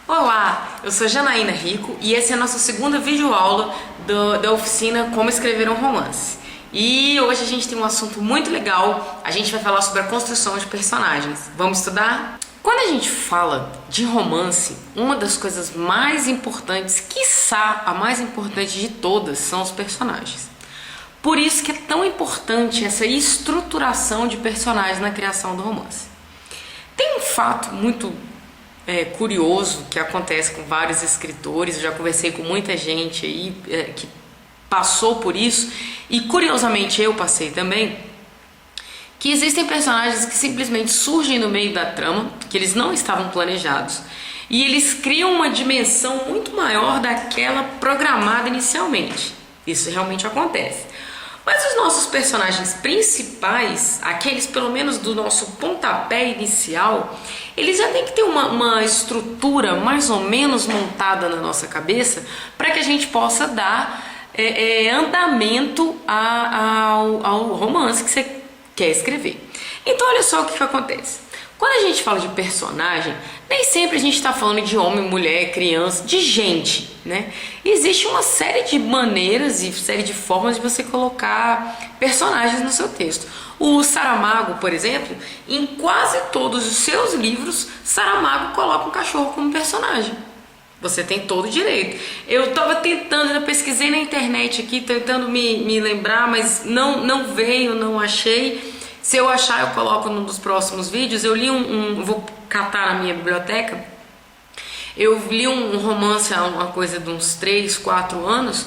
Olá, eu sou Janaína Rico e essa é a nossa segunda videoaula da oficina Como Escrever um Romance. E hoje a gente tem um assunto muito legal, a gente vai falar sobre a construção de personagens. Vamos estudar? Quando a gente fala de romance, uma das coisas mais importantes, quiçá a mais importante de todas, são os personagens. Por isso que é tão importante essa estruturação de personagens na criação do romance. Tem um fato muito curioso que acontece com vários escritores, eu já conversei com muita gente aí que passou por isso, e curiosamente eu passei também, que existem personagens que simplesmente surgem no meio da trama, que eles não estavam planejados, e eles criam uma dimensão muito maior daquela programada inicialmente. Isso realmente acontece. Mas os nossos personagens principais, aqueles pelo menos do nosso pontapé inicial, eles já têm que ter uma estrutura mais ou menos montada na nossa cabeça para que a gente possa dar andamento ao romance que você quer escrever. Então olha só o que acontece. Quando a gente fala de personagem, nem sempre a gente está falando de homem, mulher, criança, de gente, né? Existe uma série de maneiras e série de formas de você colocar personagens no seu texto. O Saramago, por exemplo, em quase todos os seus livros, Saramago coloca um cachorro como personagem. Você tem todo o direito. Eu estava tentando, eu pesquisei na internet aqui, tentando me lembrar, mas não veio, não achei. Se eu achar, eu coloco num dos próximos vídeos. Eu li vou catar na minha biblioteca. Eu li um romance há uma coisa de uns 3, 4 anos,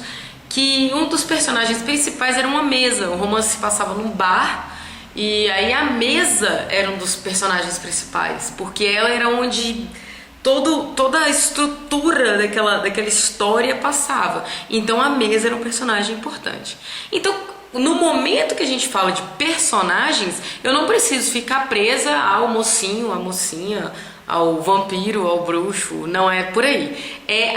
que um dos personagens principais era uma mesa. O romance se passava num bar, e aí a mesa era um dos personagens principais, porque ela era onde toda a estrutura daquela história passava. Então a mesa era um personagem importante. Então, no momento que a gente fala de personagens, eu não preciso ficar presa ao mocinho, à mocinha, ao vampiro, ao bruxo. Não é por aí. É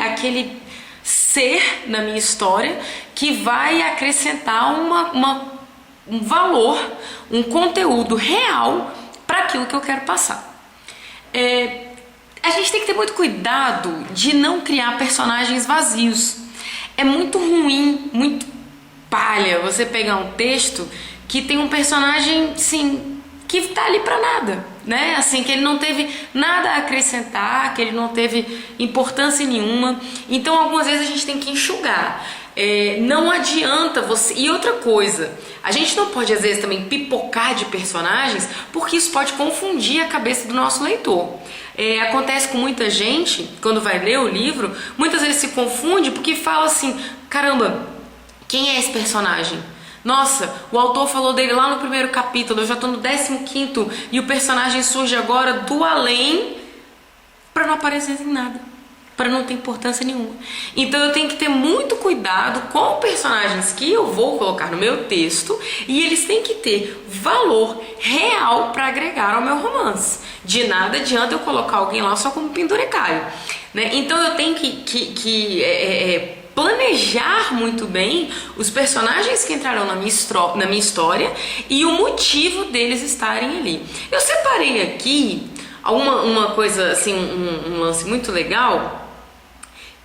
aquele ser na minha história que vai acrescentar um valor, um conteúdo real para aquilo que eu quero passar. A gente tem que ter muito cuidado de não criar personagens vazios. É muito ruim, muito palha você pegar um texto que tem um personagem, sim, que tá ali pra nada, né? Assim, que ele não teve nada a acrescentar, que ele não teve importância nenhuma. Então, algumas vezes a gente tem que enxugar. Não adianta você... E outra coisa, a gente não pode, às vezes, também pipocar de personagens, porque isso pode confundir a cabeça do nosso leitor. Acontece com muita gente, quando vai ler o livro, muitas vezes se confunde porque fala assim, caramba, quem é esse personagem? Nossa, o autor falou dele lá no primeiro capítulo, eu já estou no 15º e o personagem surge agora do além para não aparecer em nada, para não ter importância nenhuma. Então eu tenho que ter muito cuidado com personagens que eu vou colocar no meu texto, e eles têm que ter valor real para agregar ao meu romance. De nada adianta eu colocar alguém lá só como penduricalho, né? Então eu tenho que planejar muito bem os personagens que entrarão na minha história e o motivo deles estarem ali. Eu separei aqui uma coisa assim, um lance muito legal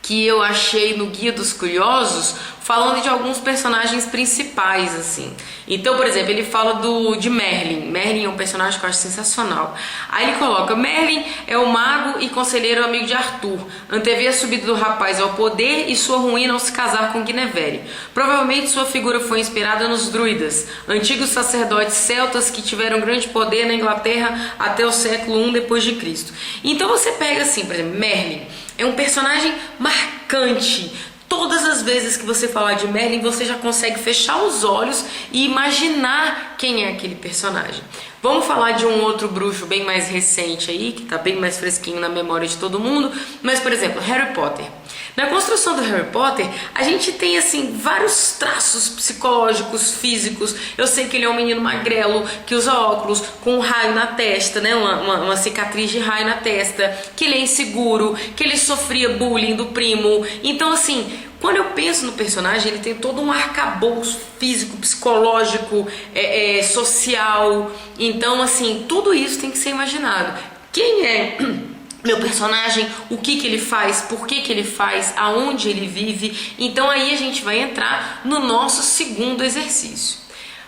que eu achei no Guia dos Curiosos, falando de alguns personagens principais, assim. Então, por exemplo, ele fala de Merlin. Merlin é um personagem que eu acho sensacional. Aí ele coloca, Merlin é o mago e conselheiro amigo de Arthur. Antevê a subida do rapaz ao poder e sua ruína ao se casar com Guinevere. Provavelmente sua figura foi inspirada nos druidas, antigos sacerdotes celtas que tiveram grande poder na Inglaterra até o século I depois de Cristo. Então você pega assim, por exemplo, Merlin é um personagem marcante. Todas as vezes que você falar de Merlin, você já consegue fechar os olhos e imaginar quem é aquele personagem. Vamos falar de um outro bruxo bem mais recente aí, que tá bem mais fresquinho na memória de todo mundo, mas, por exemplo, Harry Potter. Na construção do Harry Potter, a gente tem, assim, vários traços psicológicos, físicos. Eu sei que ele é um menino magrelo, que usa óculos, com um raio na testa, né? Uma cicatriz de raio na testa, que ele é inseguro, que ele sofria bullying do primo. Então, assim, quando eu penso no personagem, ele tem todo um arcabouço físico, psicológico, social. Então, assim, tudo isso tem que ser imaginado. Quem é meu personagem, o que que ele faz, por que que ele faz, aonde ele vive. Então aí a gente vai entrar no nosso segundo exercício.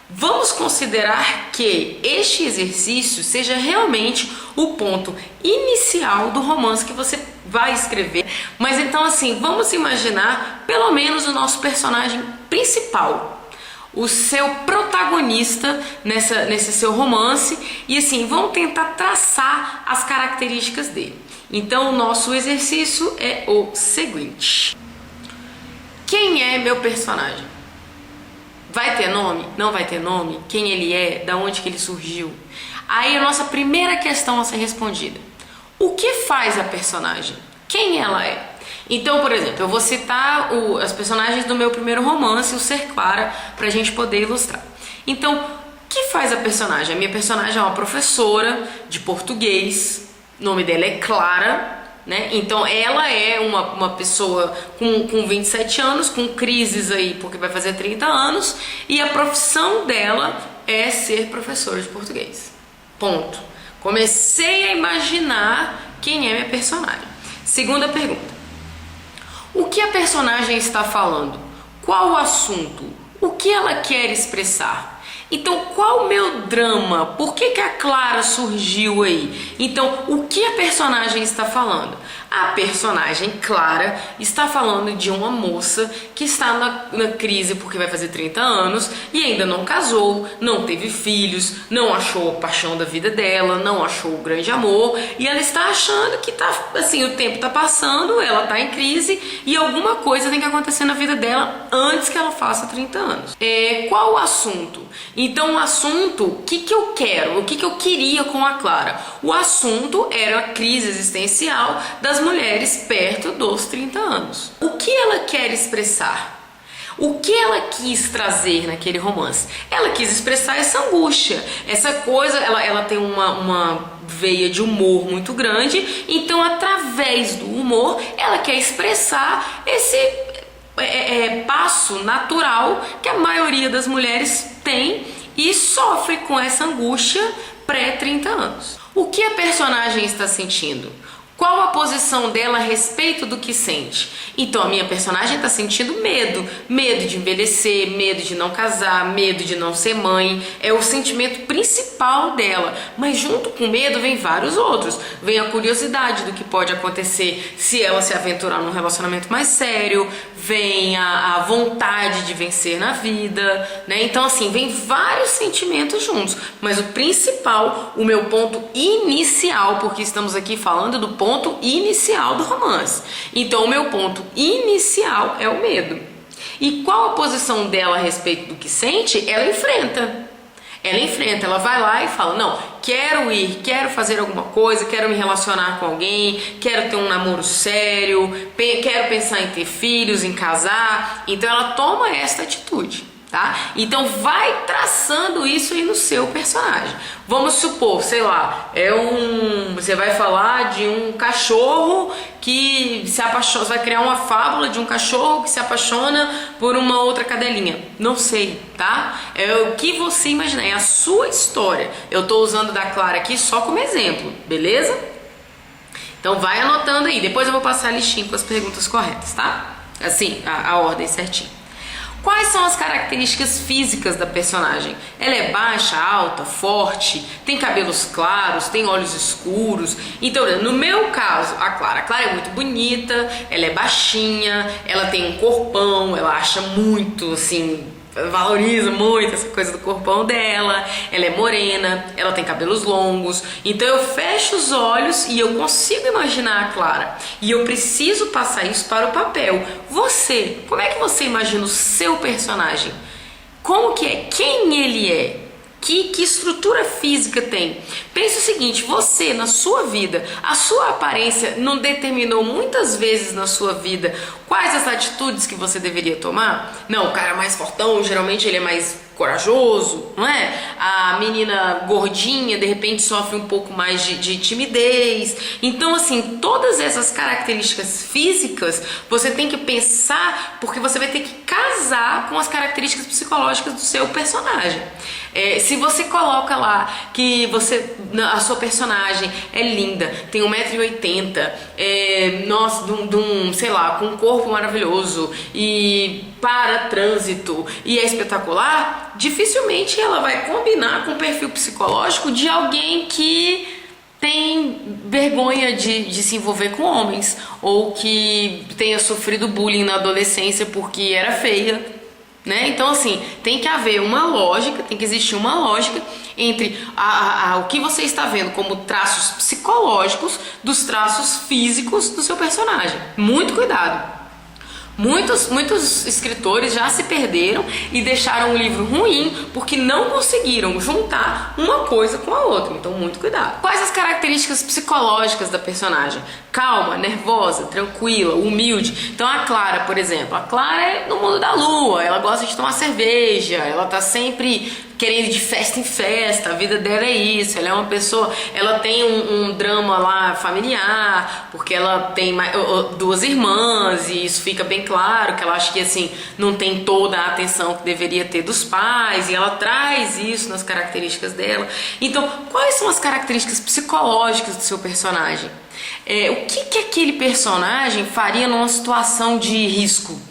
Vamos considerar que este exercício seja realmente o ponto inicial do romance que você vai escrever. Mas então assim, vamos imaginar pelo menos o nosso personagem principal, o seu protagonista nesse seu romance, e assim, vamos tentar traçar as características dele. Então, o nosso exercício é o seguinte: quem é meu personagem? Vai ter nome? Não vai ter nome? Quem ele é? Da onde que ele surgiu? Aí a nossa primeira questão a ser respondida: o que faz a personagem? Quem ela é? Então, por exemplo, eu vou citar as personagens do meu primeiro romance, o Ser Clara, para a gente poder ilustrar. Então, o que faz a personagem? A minha personagem é uma professora de português, o nome dela é Clara, né? Então, ela é uma pessoa com 27 anos, com crises aí, porque vai fazer 30 anos, e a profissão dela é ser professora de português. Ponto. Comecei a imaginar quem é minha personagem. Segunda pergunta: o que a personagem está falando? Qual o assunto? O que ela quer expressar? Então, qual o meu drama? Por que a Clara surgiu aí? Então, o que a personagem está falando? A personagem Clara está falando de uma moça que está na crise porque vai fazer 30 anos e ainda não casou, não teve filhos, não achou a paixão da vida dela, não achou o grande amor, e ela está achando que tá, assim, o tempo está passando, ela está em crise e alguma coisa tem que acontecer na vida dela antes que ela faça 30 anos. Qual o assunto? Então, o assunto, o que eu quero, o que eu queria com a Clara? O assunto era a crise existencial das mulheres perto dos 30 anos. O que ela quer expressar? O que ela quis trazer naquele romance? Ela quis expressar essa angústia, essa coisa, ela tem uma veia de humor muito grande, então através do humor ela quer expressar esse passo natural que a maioria das mulheres tem e sofre com essa angústia pré-30 anos. O que a personagem está sentindo? Qual a posição dela a respeito do que sente? Então a minha personagem está sentindo medo. Medo de envelhecer, medo de não casar, medo de não ser mãe. É o sentimento principal dela. Mas junto com o medo vem vários outros. Vem a curiosidade do que pode acontecer se ela se aventurar num relacionamento mais sério. Vem a vontade de vencer na vida, né? Então assim, vem vários sentimentos juntos. Mas o principal, o meu ponto inicial, porque estamos aqui falando do ponto inicial do romance. Então o meu ponto inicial é o medo. E qual a posição dela a respeito do que sente? Ela enfrenta, ela vai lá e fala: não, quero ir, quero fazer alguma coisa, quero me relacionar com alguém, quero ter um namoro sério, quero pensar em ter filhos, em casar. Então ela toma esta atitude, tá? Então vai traçando isso aí no seu personagem. Vamos supor, sei lá, você vai falar de um cachorro que se apaixona, você vai criar uma fábula de um cachorro que se apaixona por uma outra cadelinha. Não sei, tá? É o que você imaginar, é a sua história. Eu tô usando da Clara aqui só como exemplo, beleza? Então vai anotando aí, depois eu vou passar a listinha com as perguntas corretas, tá? Assim, a ordem certinha. Quais são as características físicas da personagem? Ela é baixa, alta, forte, tem cabelos claros, tem olhos escuros. Então, no meu caso, a Clara é muito bonita, ela é baixinha, ela tem um corpão, ela acha muito, assim, valoriza muito essa coisa do corpão dela. Ela é morena, ela tem cabelos longos. Então eu fecho os olhos e eu consigo imaginar a Clara. E eu preciso passar isso para o papel. Você, como é que você imagina o seu personagem? Como que é? Quem ele é? Que estrutura física tem? Pense o seguinte: você, na sua vida, a sua aparência não determinou muitas vezes na sua vida quais as atitudes que você deveria tomar? Não, o cara mais fortão, geralmente ele é mais corajoso, não é? A menina gordinha, de repente, sofre um pouco mais de timidez. Então, assim, todas essas características físicas, você tem que pensar, porque você vai ter que casar com as características psicológicas do seu personagem. Se você coloca lá que a sua personagem é linda, tem 1,80 m, nossa, sei lá, com um corpo maravilhoso e para trânsito e é espetacular, dificilmente ela vai combinar com o perfil psicológico de alguém que tem vergonha de se envolver com homens ou que tenha sofrido bullying na adolescência porque era feia, né? Então, assim, tem que haver uma lógica, tem que existir uma lógica entre o que você está vendo como traços psicológicos dos traços físicos do seu personagem. Muito cuidado. Muitos escritores já se perderam e deixaram o livro ruim porque não conseguiram juntar uma coisa com a outra. Então, muito cuidado. Quais as características psicológicas da personagem? Calma, nervosa, tranquila, humilde. Então, a Clara, por exemplo. A Clara é no mundo da lua. Ela gosta de tomar cerveja. Ela tá sempre querendo ir de festa em festa. A vida dela é isso. Ela é uma pessoa... Ela tem um drama lá familiar, porque ela tem duas irmãs e isso fica bem claro, que ela acha que assim não tem toda a atenção que deveria ter dos pais, e ela traz isso nas características dela. Então, quais são as características psicológicas do seu personagem? O que aquele personagem faria numa situação de risco?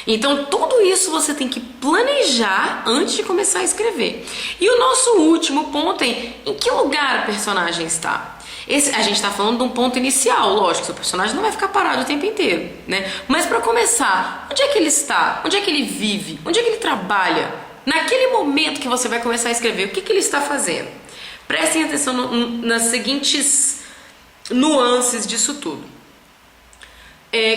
Então, tudo isso você tem que planejar antes de começar a escrever. E o nosso último ponto é em que lugar o personagem está. A gente está falando de um ponto inicial, lógico, seu personagem não vai ficar parado o tempo inteiro, né? Mas para começar, onde é que ele está? Onde é que ele vive? Onde é que ele trabalha? Naquele momento que você vai começar a escrever, o que ele está fazendo? Prestem atenção nas seguintes nuances disso tudo.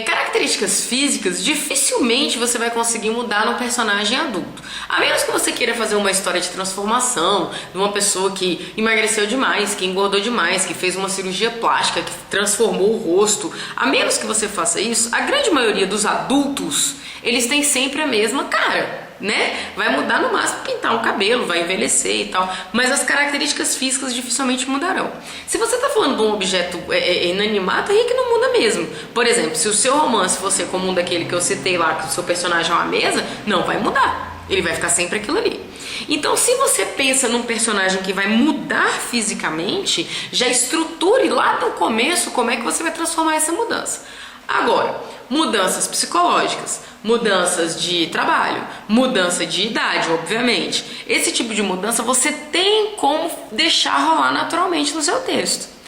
Características físicas, dificilmente você vai conseguir mudar no personagem adulto. A menos que você queira fazer uma história de transformação de uma pessoa que emagreceu demais, que engordou demais, que fez uma cirurgia plástica, que transformou o rosto. A menos que você faça isso, a grande maioria dos adultos, eles têm sempre a mesma cara, né? Vai mudar no máximo pintar um cabelo, vai envelhecer e tal, mas as características físicas dificilmente mudarão. Se você tá falando de um objeto inanimado, aí é que não muda mesmo. Por exemplo, se o seu romance fosse como um daquele que eu citei lá, que o seu personagem é uma mesa, não vai mudar. Ele vai ficar sempre aquilo ali. Então, se você pensa num personagem que vai mudar fisicamente, já estruture lá no começo como é que você vai transformar essa mudança. Agora, mudanças psicológicas, mudanças de trabalho, mudança de idade, obviamente. Esse tipo de mudança você tem como deixar rolar naturalmente no seu texto.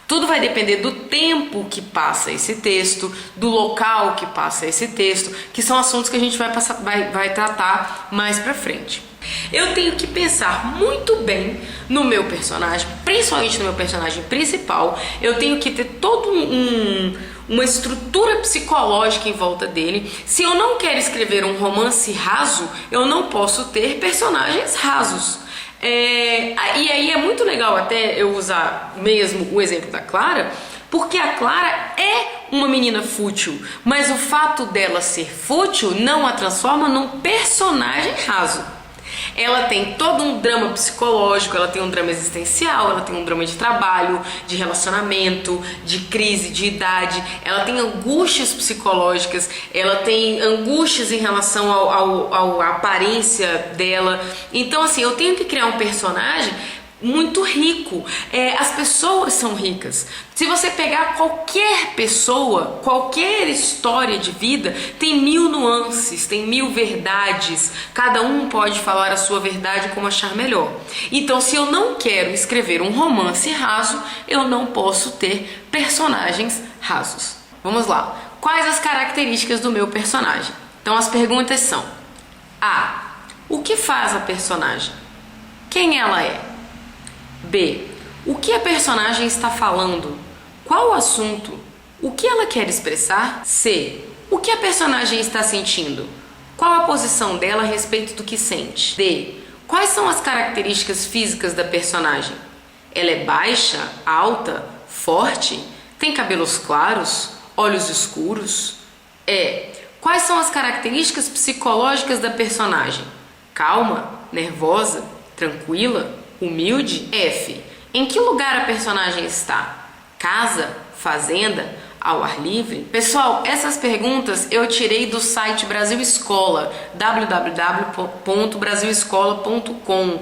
Tudo vai depender do tempo que passa esse texto, do local que passa esse texto, que são assuntos que a gente vai tratar mais pra frente. Eu tenho que pensar muito bem no meu personagem, principalmente no meu personagem principal. Eu tenho que ter todo uma estrutura psicológica em volta dele. Se eu não quero escrever um romance raso, eu não posso ter personagens rasos. E aí é muito legal até eu usar mesmo o exemplo da Clara, porque a Clara é uma menina fútil, mas o fato dela ser fútil não a transforma num personagem raso. Ela tem todo um drama psicológico, ela tem um drama existencial, ela tem um drama de trabalho, de relacionamento, de crise, de idade, ela tem angústias psicológicas, ela tem angústias em relação à aparência dela. Então, assim, eu tenho que criar um personagem muito rico. As pessoas são ricas. Se você pegar qualquer pessoa, qualquer história de vida, tem 1000 nuances, tem 1000 verdades. Cada um pode falar a sua verdade como achar melhor. Então, se eu não quero escrever um romance raso, eu não posso ter personagens rasos. Vamos lá. Quais as características do meu personagem? Então, as perguntas são: A. O que faz a personagem? Quem ela é? B. O que a personagem está falando? Qual o assunto? O que ela quer expressar? C. O que a personagem está sentindo? Qual a posição dela a respeito do que sente? D. Quais são as características físicas da personagem? Ela é baixa, alta, forte? Tem cabelos claros? Olhos escuros? E. Quais são as características psicológicas da personagem? Calma, nervosa, tranquila, humilde? F. Em que lugar a personagem está? Casa, fazenda, ao ar livre? Pessoal, essas perguntas eu tirei do site Brasil Escola, www.brasilescola.com.